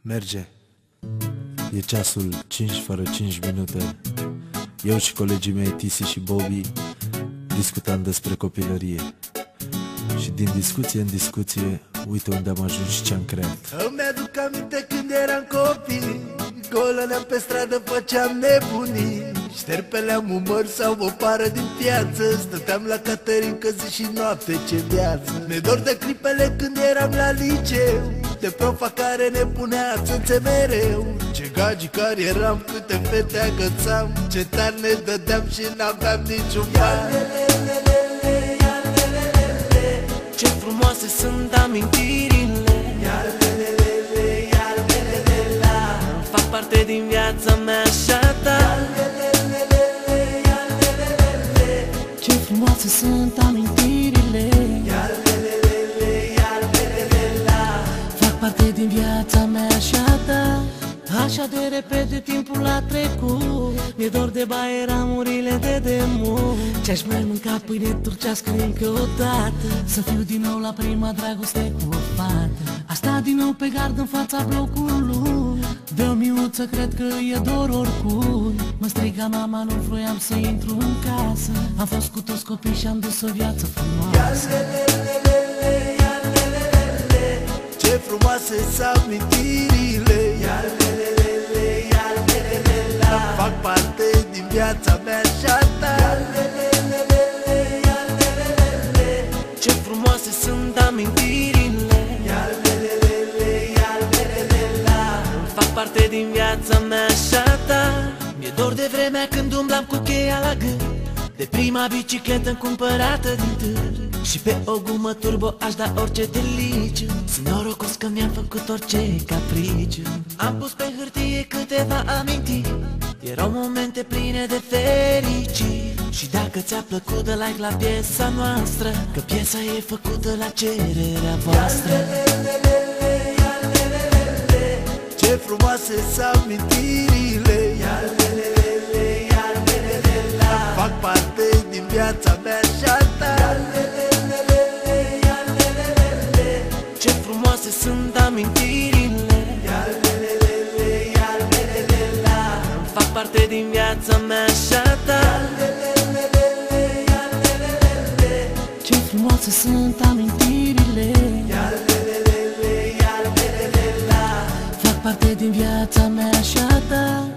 Merge. E ceasul 5 fără 5 minute. Eu și colegii mei Tisi și Bobby discutam despre copilărie. Și din discuție în discuție, uite unde am ajuns și ce-am creat. Îmi aduc aminte când eram copii, golăneam pe stradă, făceam nebunii. Șterpeleam un măr sau o pară din piață, stăteam la Caterinca zi și noapte, ce viață. Ne dor de clipele când eram la liceu, de profa care ne punea țâțe mereu. Ce gagicari eram, câte fete agățam, ce tari ne dădeam și n-aveam niciun ban. Ce frumoase sunt amintirile, fac parte din viața mea și a ta. Ce frumoase sunt amintirile, fac parte din viața mea și a ta. Așa de repede timpul a trecut, mi-e dor de baie-ramurile de demult. Ce-aș mai mânca pâine turcească încă o dată, să fiu din nou la prima dragoste cu o fată. A sta din nou pe gard în fața blocului, de o miuță cred că e dor oricui. Mă striga mama, nu vroiam să intru în casă, am fost cu toți copii și-am dus o viață frumoasă. Ce frumoase sunt amintirile, fac parte din viața mea și a ta. Ce frumoase sunt amintirile, fac parte din viața mea și a ta. Mi-e dor de vremea când umblam cu cheia la gât, de prima bicicletă cumpărată din târg, și pe o gumă turbo aș da orice deliciu. Sunt norocos că mi-am făcut orice capriciu. Am pus pe hârtie câteva amintiri, erau momente pline de fericiri. Și dacă ți-a plăcut, dă like la piesa noastră, că piesa e făcută la cererea voastră. Ce frumoase sunt amintirile, fac parte din viața mea și a ta. Ce frumoase sunt amintirile, fac parte din viața mea și a ta. Ce frumoase sunt amintirile, fac parte din viața mea și a ta.